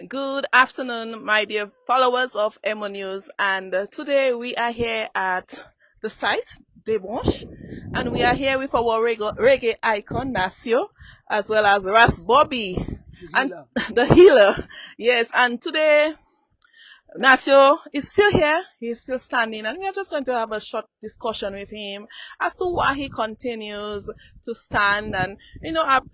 Good afternoon, my dear followers of Emonews. And today we are here at the site, Deux Branche, and we are here with our reggae icon, Nasio, as well as Ras Bobby and the healer. Yes, and today Nasio is still here. He's still standing, and we are just going to have a short discussion with him as to why he continues to stand. And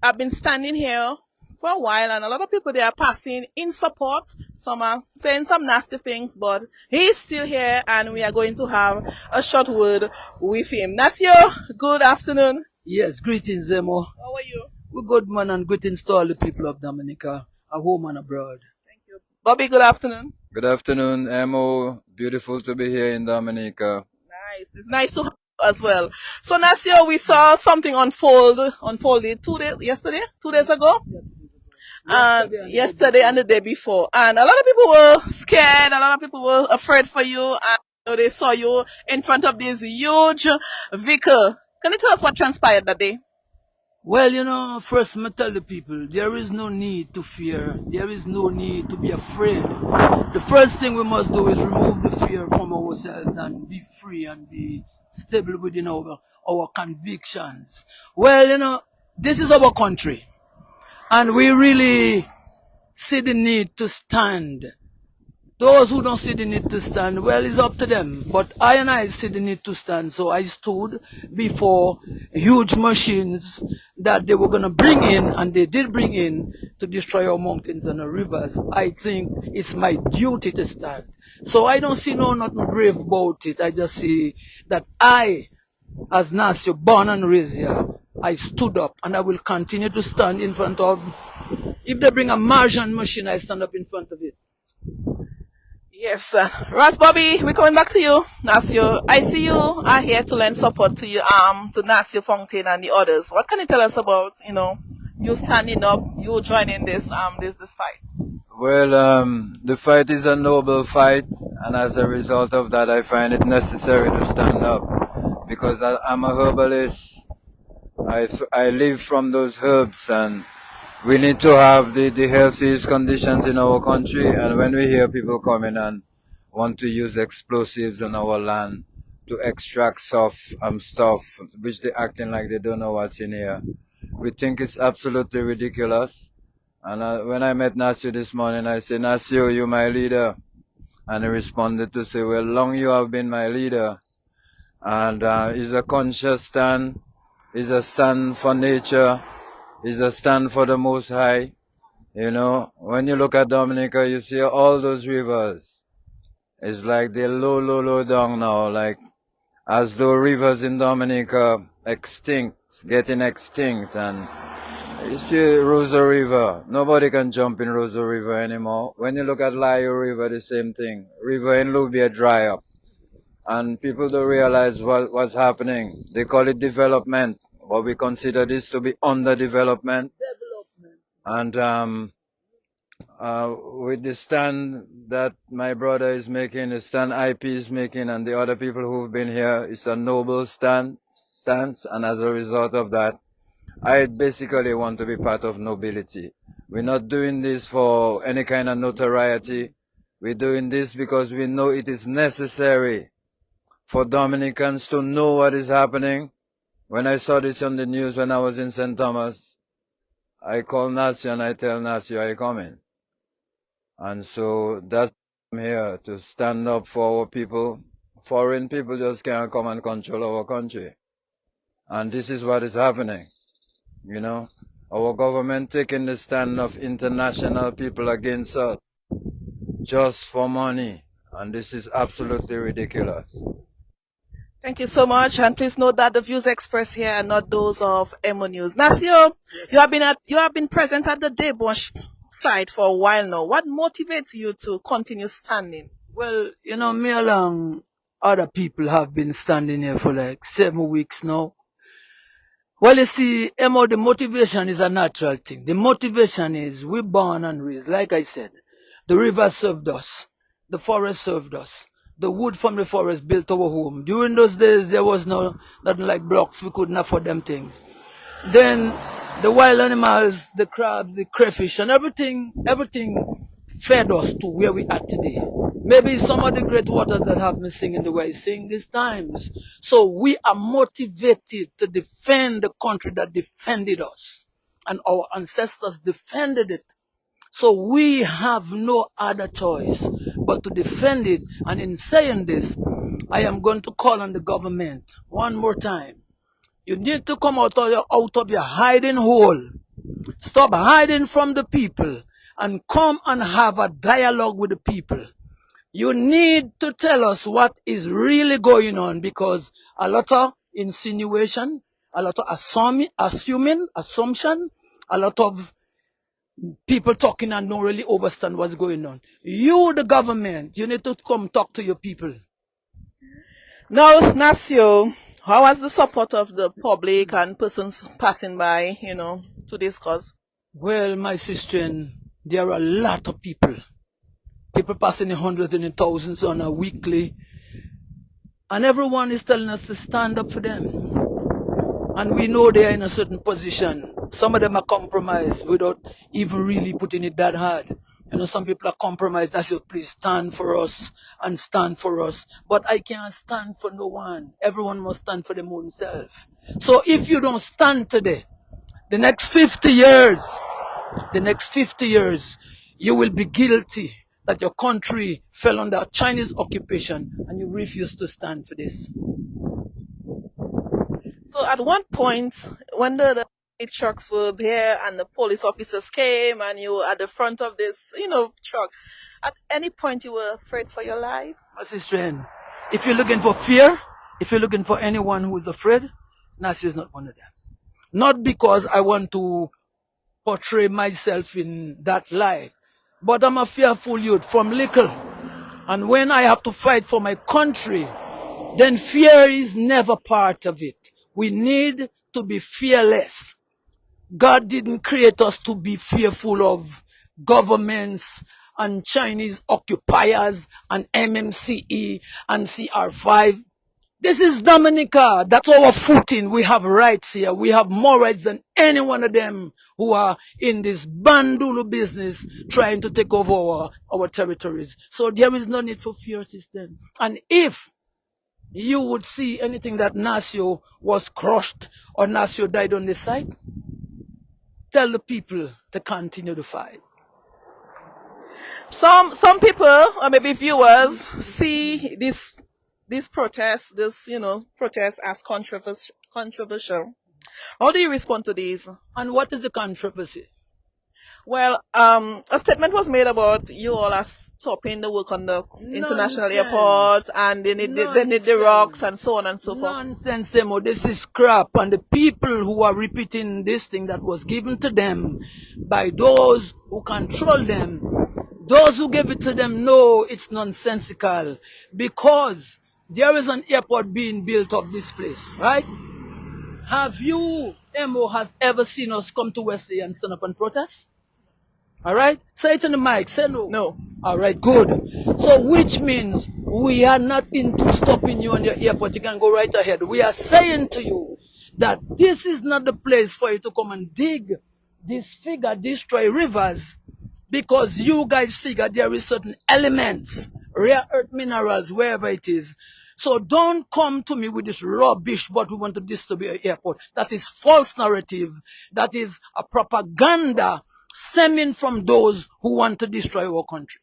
I've been standing here for a while, and a lot of people they are passing in support. Some are saying some nasty things, but he's still here, and we are going to have a short word with him. Nasio, good afternoon. Yes, greetings, Zemo. How are you? We're good, man, and greetings to all the people of Dominica, at home and abroad. Thank you. Bobby, good afternoon. Good afternoon, Emo. Beautiful to be here in Dominica. Nice. It's nice to have you as well. So Nasio, we saw something unfolded 2 days yesterday, 2 days ago, and yesterday and the day before. And a lot of people were scared. A lot of people were afraid for you, and they saw you in front of this huge vehicle. Can you tell us what transpired that day? Well, first, I tell the people, there is no need to fear. There is no need to be afraid. The first thing we must do is remove the fear from ourselves and be free and be stable within our convictions. Well, this is our country, and we really see the need to stand. Those who don't see the need to stand, well, it's up to them. But I see the need to stand. So I stood before huge machines that they were going to bring in, and they did bring in, to destroy our mountains and our rivers. I think it's my duty to stand. So I don't see nothing brave about it. I just see that I, as Nasio, born and raised here, I stood up, and I will continue to stand in front of. If they bring a Martian machine, I stand up in front of it. Yes, Ross Bobby, we're coming back to you, Nasio. I see you are here to lend support to you, to Nasio Fontaine and the others. What can you tell us about, you standing up, you joining this fight? Well, the fight is a noble fight, and as a result of that, I find it necessary to stand up because I'm a herbalist. I live from those herbs, and we need to have the healthiest conditions in our country. And when we hear people coming and want to use explosives on our land to extract stuff, which they're acting like they don't know what's in here, we think it's absolutely ridiculous. And when I met Nasio this morning, I said, Nasio, you're my leader. And he responded to say, well, long you have been my leader. And it's a conscious stand. It's a stand for nature. It's a stand for the Most High. When you look at Dominica, you see all those rivers. It's like they're low down now, like as though rivers in Dominica getting extinct. And you see Rosa River, nobody can jump in Rosa River anymore. When you look at Layo River, the same thing. River in Lubia dry up. And people don't realize what's happening. They call it development, but we consider this to be underdevelopment. And with the stand that my brother is making, the stand IP is making, and the other people who've been here, it's a noble stance. And as a result of that, I basically want to be part of nobility. We're not doing this for any kind of notoriety. We're doing this because we know it is necessary for Dominicans to know what is happening. When I saw this on the news when I was in St. Thomas, I called Nasio and I tell Nasio, are you coming? And so that's why I'm here, to stand up for our people. Foreign people just can't come and control our country. And this is what is happening. Our government taking the stand of international people against us just for money. And this is absolutely ridiculous. Thank you so much, and please note that the views expressed here are not those of Emonews. Nasio, yes. You have been present at the Deux Branche site for a while now. What motivates you to continue standing? Well, me along other people have been standing here for like 7 weeks now. Well, you see, Emma, the motivation is a natural thing. The motivation is we're born and raised. Like I said, the river served us. The forest served us. The wood from the forest built our home. During those days, there was nothing like blocks. We couldn't afford them things. Then The wild animals, the crabs, the crayfish, and everything fed us to where we are today. Maybe some of the great waters that have been singing the way it's singing these times. So we are motivated to defend the country that defended us. And our ancestors defended it. So we have no other choice but to defend it. And in saying this, I am going to call on the government one more time. You need to come out of your hiding hole. Stop hiding from the people and come and have a dialogue with the people. You need to tell us what is really going on, because a lot of insinuation, a lot of assumption, a lot of people talking and don't really understand what's going on. You, the government, you need to come talk to your people. Now, Nasio, how was the support of the public and persons passing by, to this cause? Well, my sister, there are a lot of people. People passing in hundreds and in thousands on a weekly. And everyone is telling us to stand up for them. And we know they are in a certain position. Some of them are compromised without even really putting it that hard. Some people are compromised. I say, please stand for us and stand for us. But I can't stand for no one. Everyone must stand for their own self. So if you don't stand today, the next 50 years, you will be guilty that your country fell under Chinese occupation and you refuse to stand for this. So at one point, when the trucks were there and the police officers came and you were at the front of this, truck, at any point you were afraid for your life? My sister, if you're looking for fear, if you're looking for anyone who is afraid, Nasio is not one of them. Not because I want to portray myself in that light, but I'm a fearful youth from little. And when I have to fight for my country, then fear is never part of it. We need to be fearless. God didn't create us to be fearful of governments and Chinese occupiers and MMCE and CR5. This is Dominica. That's our footing. We have rights here. We have more rights than any one of them who are in this bandulu business trying to take over our territories. So there is no need for fear system. And if you would see anything that Nasio was crushed or Nasio died on the site, tell the people to continue to fight. Some people, or maybe viewers, see this protest, protest as controversial. How do you respond to these? And what is the controversy? Well, a statement was made about you all are stopping the work on the international airport, and they need the rocks and so on and so forth. Nonsense, Emo. This is crap. And the people who are repeating this thing that was given to them by those who control them, those who gave it to them know it's nonsensical, because there is an airport being built of this place, right? Have you, Emo, has ever seen us come to Wesley and stand up and protest? All right? Say it in the mic. Say no. No. All right, good. So which means we are not into stopping you on your airport. You can go right ahead. We are saying to you that this is not the place for you to come and dig, disfigure, destroy rivers, because you guys figure there is certain elements, rare earth minerals, wherever it is. So don't come to me with this rubbish, but we want to disturb your airport. That is false narrative. That is a propaganda stemming from those who want to destroy our country.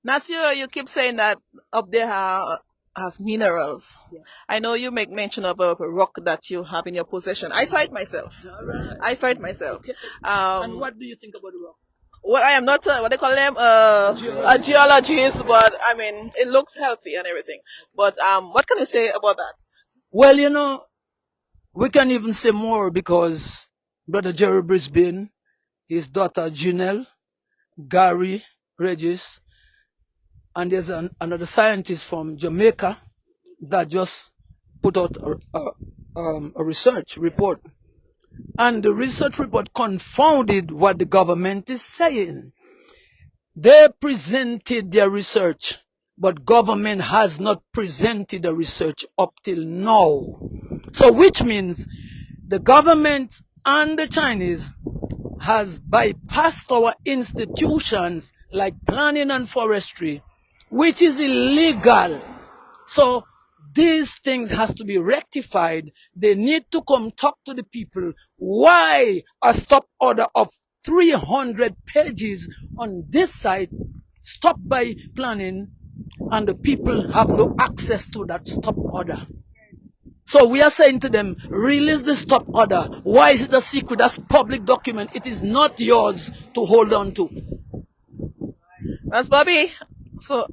Nasio, you keep saying that up there has minerals. Yeah. I know you make mention of a rock that you have in your possession. I saw it myself. Right. I saw it myself. Okay. And what do you think about the rock? Well, I am not what they call them a geologist, but I mean it looks healthy and everything. But what can you say about that? Well, we can even say more, because Brother Jerry Brisbane, his daughter Janelle, Gary, Regis, and there's another scientist from Jamaica that just put out a research report. And the research report confounded what the government is saying. They presented their research, but government has not presented the research up till now. So which means the government And the Chinese has bypassed our institutions like planning and forestry, which is illegal. So these things has to be rectified. They need to come talk to the people. Why a stop order of 300 pages on this site stopped by planning and the people have no access to that stop order? So we are saying to them, release the stop order. Why is it a secret? That's public document. It is not yours to hold on to. That's Bobby. So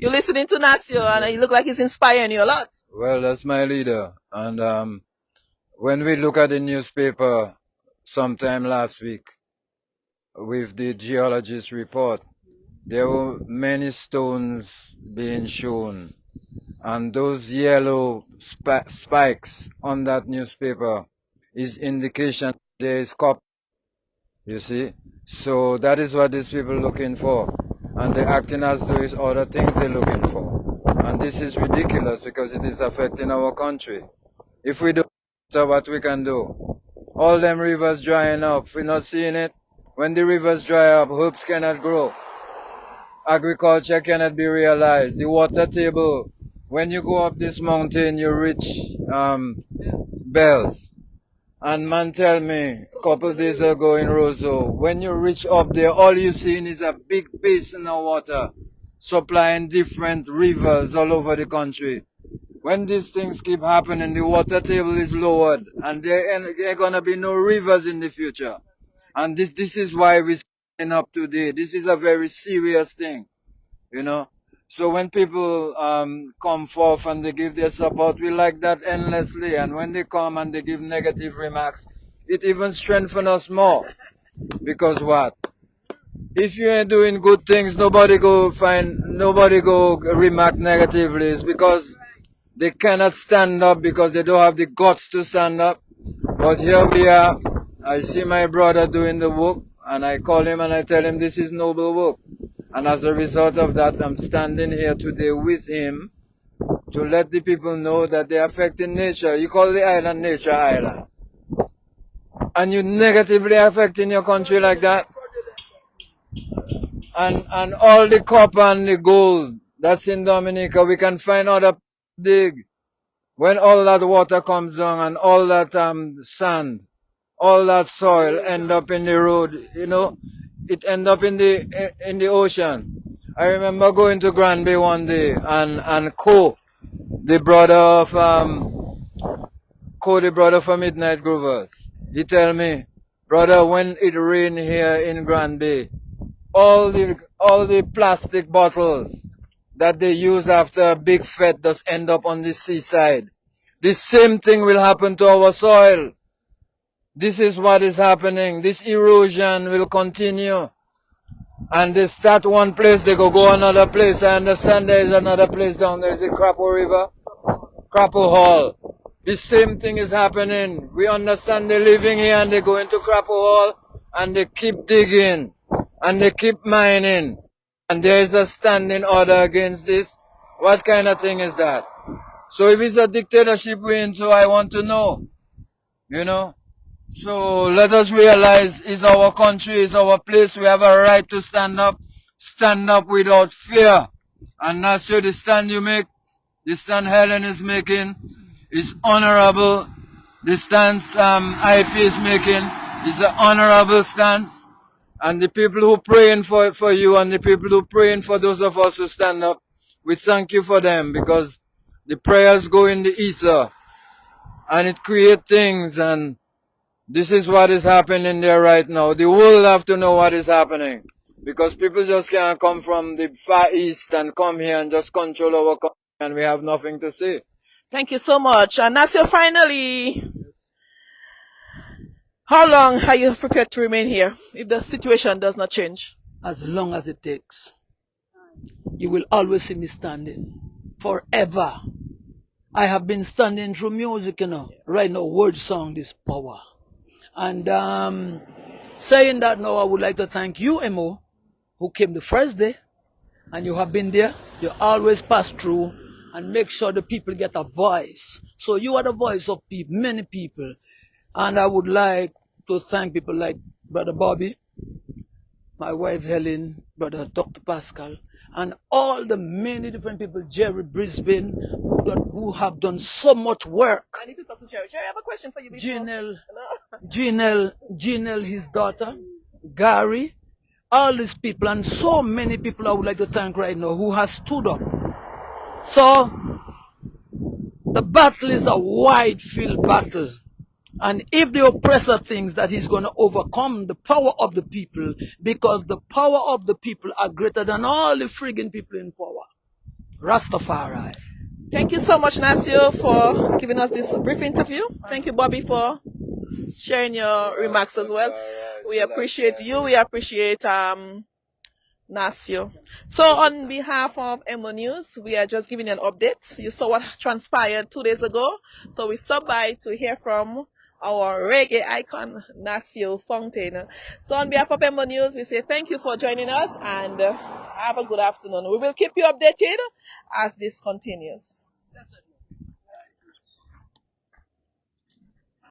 you're listening to Nasio, and he look like he's inspiring you a lot. Well, that's my leader. And when we look at the newspaper sometime last week with the geologist report, there were many stones being shown. And those yellow spikes on that newspaper is indication there is copper, you see. So that is what these people looking for. And they're acting as though it's other things they're looking for. And this is ridiculous because it is affecting our country. If we don't know what we can do, all them rivers drying up, we're not seeing it. When the rivers dry up, herbs cannot grow. Agriculture cannot be realized. The water table, when you go up this mountain, you reach Bells. And man tell me, a couple days ago in Roseau, when you reach up there, all you see is a big basin of water supplying different rivers all over the country. When these things keep happening, the water table is lowered and there are going to be no rivers in the future. And this is why we're standing up today. This is a very serious thing, you know. So when people come forth and they give their support, we like that endlessly. And when they come and they give negative remarks, it even strengthens us more. Because what? If you ain't doing good things, nobody go remark negatively. It's because they cannot stand up because they don't have the guts to stand up. But here we are. I see my brother doing the work and I call him and I tell him this is noble work. And as a result of that, I'm standing here today with him to let the people know that they're affecting nature. You call the island Nature Island. And you negatively affecting your country like that. And all the copper and the gold that's in Dominica, we can find other dig. When all that water comes down and all that sand, all that soil end up in the road, you know, it end up in the ocean. I remember going to Grand Bay one day and the brother from Midnight Groovers, he tell me, brother, when it rain here in Grand Bay, all the plastic bottles that they use after a big fete just end up on the seaside. The same thing will happen to our soil. This is what is happening. This erosion will continue. And they start one place, they go another place. I understand there is another place down there. Is it Crapo River? Crapo Hall. The same thing is happening. We understand they're living here and they go into Crapo Hall and they keep digging and they keep mining. And there is a standing order against this. What kind of thing is that? So if it's a dictatorship we're into, I want to know. You know? So let us realize it's our country, it's our place. We have a right to stand up without fear. And that's the stand you make, the stand Helen is making is honorable. The stance IP is making is an honorable stance. And the people who praying for you and the people who praying for those of us who stand up, we thank you for them because the prayers go in the ether and it creates things, and this is what is happening there right now. The world have to know what is happening because people just can't come from the Far East and come here and just control our country and we have nothing to say. Thank you so much. And Nasio, finally, how long are you prepared to remain here if the situation does not change? As long as it takes. You will always see me standing. Forever. I have been standing through music, you know. Right now, word song is power. And saying that now, I would like to thank you, Emo, who came the first day. And you have been there. You always pass through and make sure the people get a voice. So you are the voice of many people. And I would like to thank people like Brother Bobby, my wife Helen, Brother Dr. Pascal, and all the many different people, Jerry Brisbane, who have done so much work. I need to talk to Jerry. Jerry, I have a question for you before. Janelle, his daughter, Gary, all these people, and so many people I would like to thank right now who has stood up. So the battle is a wide field battle. And if the oppressor thinks that he's going to overcome the power of the people, because the power of the people are greater than all the friggin' people in power. Rastafari. Thank you so much, Nasio, for giving us this brief interview. Thank you, Bobby, for sharing your remarks as well. We appreciate you. We appreciate Nasio. So on behalf of Emonews, we are just giving you an update. You saw what transpired 2 days ago. So we stopped by to hear from our reggae icon, Nasio Fontaine. So on behalf of Emonews, we say thank you for joining us and have a good afternoon. We will keep you updated as this continues.